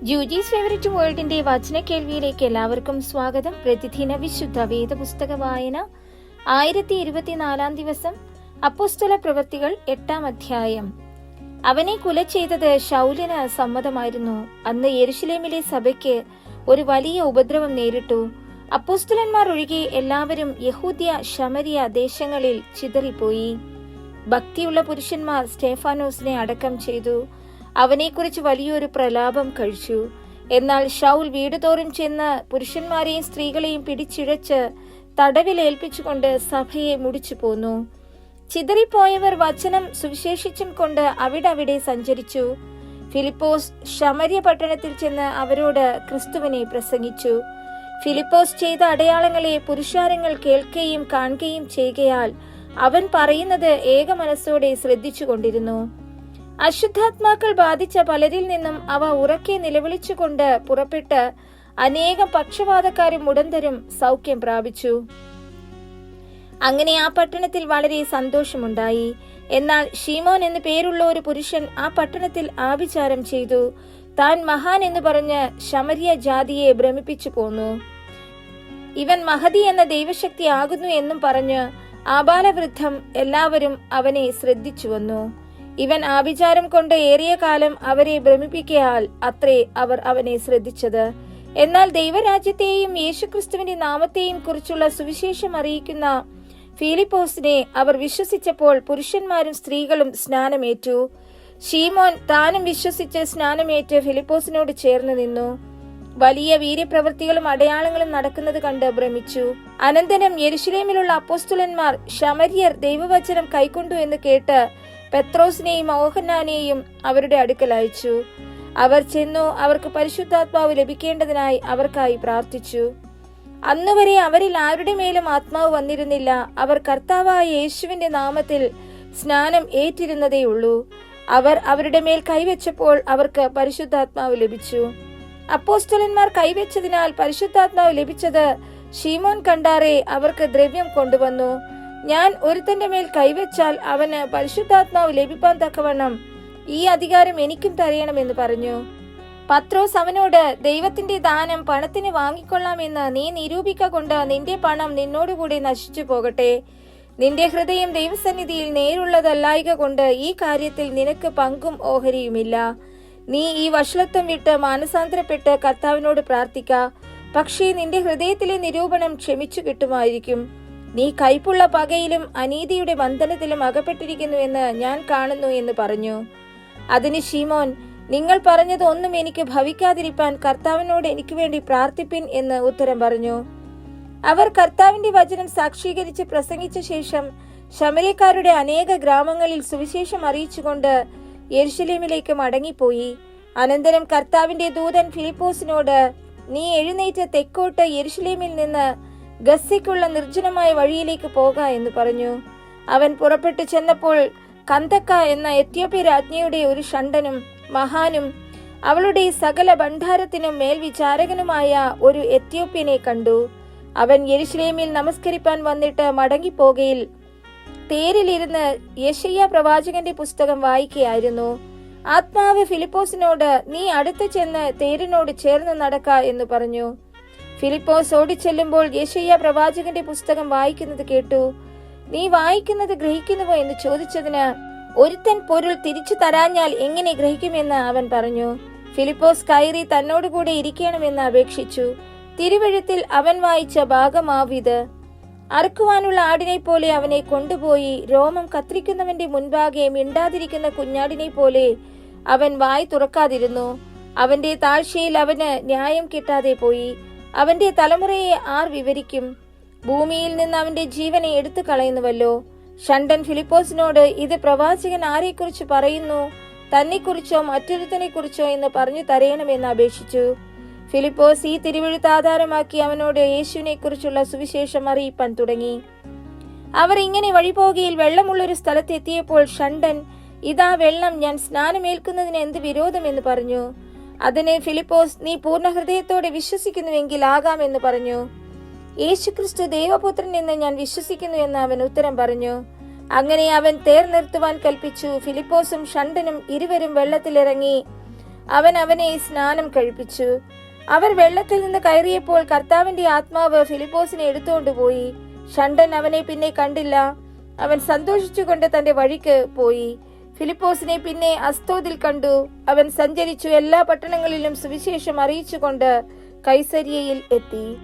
ജൂജീസ് favourite വേൾഡിന്റെ വചന കേൾവിയിലേക്ക് എല്ലാവർക്കും സ്വാഗതം. പ്രതിദിന വിശുദ്ധ വേദപുസ്തക വായന 1024 ദിവസം. അപ്പോസ്തല പ്രവൃത്തികൾ 8-ാം അധ്യായം. അവനെ കുല ചെയ്തത് ശൗലിന് സമ്മതമായിരുന്നു. അന്ന് യെരുശലേമിലെ സഭയ്ക്ക് ഒരു വലിയ ഉപദ്രവം നേരിട്ടു. അപ്പോസ്തലന്മാർ ഒഴികെ എല്ലാവരും യഹൂദ്യ ശമരിയ ദേശങ്ങളിൽ ചിതറിപ്പോയി. ഭക്തിയുള്ള പുരുഷന്മാർ സ്തേഫാനോസിനെ അടക്കം ചെയ്തു. അവനെക്കുറിച്ച് വലിയൊരു പ്രലാപം കഴിച്ചു. എന്നാൽ ശൗൽ വീടുതോറും ചെന്ന് പുരുഷന്മാരെയും സ്ത്രീകളെയും പിടിച്ചിഴച്ച് തടവിലേൽപ്പിച്ചുകൊണ്ട് സഭയെ മുടിച്ചു പോന്നു. ചിതറിപ്പോയവർ വചനം സുവിശേഷിച്ചും കൊണ്ട് അവിടെ സഞ്ചരിച്ചു. ഫിലിപ്പോസ് ശമര്യ പട്ടണത്തിൽ ചെന്ന് അവരോട് ക്രിസ്തുവിനെ പ്രസംഗിച്ചു. ഫിലിപ്പോസ് ചെയ്ത അടയാളങ്ങളെ പുരുഷാരങ്ങൾ കേൾക്കുകയും കാണുകയും ചെയ്യുകയാൽ അവൻ പറയുന്നത് ഏക മനസ്സോടെ ശ്രദ്ധിച്ചുകൊണ്ടിരുന്നു. അശുദ്ധാത്മാക്കൾ ബാധിച്ച പലരിൽ നിന്നും അവ ഉറക്കെ നിലവിളിച്ചുകൊണ്ട് പുറപ്പെട്ട് അനേകം പക്ഷവാതക്കാരും മുടന്തരും സൗഖ്യം പ്രാപിച്ചു. അങ്ങനെ ആ പട്ടണത്തിൽ വളരെ സന്തോഷമുണ്ടായി. എന്നാൽ ഷീമോൻ എന്നു പേരുള്ള ഒരു പുരുഷൻ ആ പട്ടണത്തിൽ ആഭിചാരം ചെയ്തു. താൻ മഹാൻ എന്ന് പറഞ്ഞ് ശമരിയ ജാതിയെ ഭ്രമിപ്പിച്ചു പോന്നു. ഇവൻ മഹതി എന്ന ദൈവശക്തി ആകുന്നു എന്നും പറഞ്ഞ് ആബാലവൃദ്ധം എല്ലാവരും അവനെ ശ്രദ്ധിച്ചു വന്നു. ഇവൻ ആഭിചാരം കൊണ്ട് ഏറിയ കാലം അവരെ ഭ്രമിപ്പിക്കയാൽ അത്രേ അവർ അവനെ ശ്രദ്ധിച്ചത്. എന്നാൽ ദൈവരാജ്യത്തെയും യേശുക്രിസ്തുവിന്റെ നാമത്തെയും കുറിച്ചുള്ള സുവിശേഷം അറിയിക്കുന്ന ഫിലിപ്പോസിനെ അവർ വിശ്വസിച്ചപ്പോൾ പുരുഷന്മാരും സ്ത്രീകളും സ്നാനമേറ്റു. ശീമോൻ താനും വിശ്വസിച്ച് സ്നാനമേറ്റ് ഫിലിപ്പോസിനോട് ചേർന്ന് നിന്നു. വലിയ വീര്യപ്രവൃത്തികളും അടയാളങ്ങളും നടക്കുന്നത് കണ്ട് ഭ്രമിച്ചു. അനന്തരം യെരുശലേമിലുള്ള അപ്പോസ്തലന്മാർ ശമര്യർ ദൈവവചനം കൈക്കൊണ്ടു എന്ന് കേട്ട് പെത്രോസിനെയും യോഹന്നാനെയും അവരുടെ അടുക്കൽ അയച്ചു. അവർ ചെന്നു അവർക്ക് പരിശുദ്ധാത്മാവ് ലഭിക്കേണ്ടതിനായി അവർക്കായി പ്രാർത്ഥിച്ചു. അന്നുവരെ അവരിൽ ആരുടെ മേലും ആത്മാവ് വന്നിരുന്നില്ല. അവർ കർത്താവായ യേശുവിന്റെ നാമത്തിൽ സ്നാനം ഏറ്റിരുന്നതേയുള്ളൂ. അവർ അവരുടെ മേൽ കൈവച്ചപ്പോൾ അവർക്ക് പരിശുദ്ധാത്മാവ് ലഭിച്ചു. അപ്പോസ്തലന്മാർ കൈവച്ചതിനാൽ പരിശുദ്ധാത്മാവ് ലഭിച്ചത് ശീമോൻ കണ്ടാറെ അവർക്ക് ദ്രവ്യം കൊണ്ടുവന്നു. ഞാൻ ഒരുത്തന്റെ മേൽ കൈവച്ചാൽ അവന് പരിശുദ്ധാത്മാവ് ലഭിപ്പാൻ തക്കവണ്ണം ഈ അധികാരം എനിക്കും തരയണമെന്ന് പറഞ്ഞു. പത്രോസ് അവനോട്, ദൈവത്തിന്റെ ദാനം പണത്തിന് വാങ്ങിക്കൊള്ളാമെന്ന് നീ നിരൂപിക്ക കൊണ്ട് നിന്റെ പണം നിന്നോടുകൂടി നശിച്ചു പോകട്ടെ. നിന്റെ ഹൃദയം ദൈവസന്നിധിയിൽ നേരുള്ളതല്ലായക കൊണ്ട് ഈ കാര്യത്തിൽ നിനക്ക് പങ്കും ഓഹരിയുമില്ല. നീ ഈ വഷളത്വം വിട്ട് മാനസാന്തരപ്പെട്ട് കർത്താവിനോട് പ്രാർത്ഥിക്ക. പക്ഷേ നിന്റെ ഹൃദയത്തിലെ നിരൂപണം ക്ഷമിച്ചു കിട്ടുമായിരിക്കും. നീ കൈപ്പുള്ള പകയിലും അനീതിയുടെ ബന്ധനത്തിലും അകപ്പെട്ടിരിക്കുന്നുവെന്ന് ഞാൻ കാണുന്നു എന്ന് പറഞ്ഞു. അതിന് ശീമോൻ, നിങ്ങൾ പറഞ്ഞത് ഒന്നും എനിക്ക് ഭവിക്കാതിരിപ്പാൻ കർത്താവിനോട് എനിക്ക് വേണ്ടി പ്രാർത്ഥിപ്പിൻ എന്ന് ഉത്തരം പറഞ്ഞു. അവർ കർത്താവിന്റെ വചനം സാക്ഷീകരിച്ച് പ്രസംഗിച്ച ശേഷം ശമര്യക്കാരുടെ അനേക ഗ്രാമങ്ങളിൽ സുവിശേഷം അറിയിച്ചുകൊണ്ട് യെരുശലേമിലേക്ക് മടങ്ങിപ്പോയി. അനന്തരം കർത്താവിന്റെ ദൂതൻ ഫിലിപ്പോസിനോട്, നീ എഴുന്നേറ്റ് തെക്കോട്ട് യെരുശലേമിൽ നിന്ന് ഗസ്സയ്ക്കുള്ള നിർജ്ജനമായ വഴിയിലേക്ക് പോക എന്ന് പറഞ്ഞു. അവൻ പുറപ്പെട്ടു ചെന്നപ്പോൾ കന്തക്ക എന്ന എത്യോപ്യ രാജ്ഞിയുടെ ഒരു ഷണ്ഡനും മഹാനും അവളുടെ സകല ഭണ്ഡാരത്തിനും മേൽവിചാരകനുമായ ഒരു എത്യോപ്യനെ കണ്ടു. അവൻ യെരുശലേമിൽ നമസ്കരിപ്പാൻ വന്നിട്ട് മടങ്ങിപ്പോകയിൽ തേരിലിരുന്ന് യെശയ്യാ പ്രവാചകന്റെ പുസ്തകം വായിക്കുകയായിരുന്നു. ആത്മാവ് ഫിലിപ്പോസിനോട്, നീ അടുത്ത് ചെന്ന് തേരിനോട് ചേർന്ന് നടക്ക എന്ന് പറഞ്ഞു. ഫിലിപ്പോസ് ഓടിച്ചെല്ലുമ്പോൾ യെശയ്യാ പ്രവാചകന്റെ പുസ്തകം വായിക്കുന്നത് കേട്ടു. നീ വായിക്കുന്നത് ഗ്രഹിക്കുന്നുവോ എന്ന് ചോദിച്ചതിന്, ഒരുത്തൻ പൊരുൾ തിരിച്ചു തരാഞ്ഞാൽ എങ്ങനെ ഗ്രഹിക്കുമെന്ന് അവൻ പറഞ്ഞു. ഫിലിപ്പോസ് കയറി തന്നോടുകൂടെ ഇരിക്കണമെന്ന് അപേക്ഷിച്ചു. തിരുവെഴുത്തിൽ അവൻ വായിച്ച ഭാഗമാവിത്: അറുക്കുവാനുള്ള ആടിനെ പോലെ അവനെ കൊണ്ടുപോയി രോമം കത്തിരിക്കുന്നവന്റെ മുൻപാകെ മിണ്ടാതിരിക്കുന്ന കുഞ്ഞാടിനെ പോലെ അവൻ വായി തുറക്കാതിരുന്നു. അവന്റെ താഴ്ചയിൽ അവന് ന്യായം കിട്ടാതെ പോയി. അവന്റെ തലമുറയെ ആർ വിവരിക്കും? ഭൂമിയിൽ നിന്ന് അവന്റെ ജീവനെ എടുത്തു കളയുന്നുവല്ലോ. ഷണ്ഡൻ ഫിലിപ്പോസിനോട്, ഇത് പ്രവാചകൻ ആരെക്കുറിച്ച് പറയുന്നു, തന്നെക്കുറിച്ചോ മറ്റൊരുത്തനെ കുറിച്ചോ എന്ന് പറഞ്ഞു തരയണമെന്ന് അപേക്ഷിച്ചു. ഫിലിപ്പോസ് ഈ തിരുവെഴുത്ത് ആധാരമാക്കി അവനോട് യേശുവിനെ കുറിച്ചുള്ള സുവിശേഷം അറിയിപ്പാൻ തുടങ്ങി. അവർ ഇങ്ങനെ വഴിപോകയിൽ വെള്ളമുള്ളൊരു സ്ഥലത്തെത്തിയപ്പോൾ ഷണ്ഡൻ, ഇതാ വെള്ളം, ഞാൻ സ്നാനമേൽക്കുന്നതിന് എന്ത് വിരോധമെന്ന് പറഞ്ഞു. അതിന് ഫിലിപ്പോസ്, നീ പൂർണ്ണ ഹൃദയത്തോടെ വിശ്വസിക്കുന്നുവെങ്കിൽ ആകാമെന്ന് പറഞ്ഞു. യേശുക്രിസ്തു ദൈവപുത്രൻ എന്ന് ഞാൻ വിശ്വസിക്കുന്നു എന്ന് അവൻ ഉത്തരം പറഞ്ഞു. അങ്ങനെ അവൻ തേർ നിർത്തുവാൻ കൽപ്പിച്ചു. ഫിലിപ്പോസും ഷണ്ഡനും ഇരുവരും വെള്ളത്തിലിറങ്ങി അവൻ അവനെ സ്നാനം കഴിപ്പിച്ചു. അവർ വെള്ളത്തിൽ നിന്ന് കയറിയപ്പോൾ കർത്താവിന്റെ ആത്മാവ് ഫിലിപ്പോസിനെ എടുത്തുകൊണ്ടുപോയി. ഷണ്ഡൻ അവനെ പിന്നെ കണ്ടില്ല. അവൻ സന്തോഷിച്ചുകൊണ്ട് തന്റെ വഴിക്ക് പോയി. ഫിലിപ്പോസിനെ പിന്നെ അസ്തോദിൽ കണ്ടു. അവൻ സഞ്ചരിച്ചു എല്ലാ പട്ടണങ്ങളിലും സുവിശേഷം അറിയിച്ചുകൊണ്ട് കൈസരിയയിൽ എത്തി.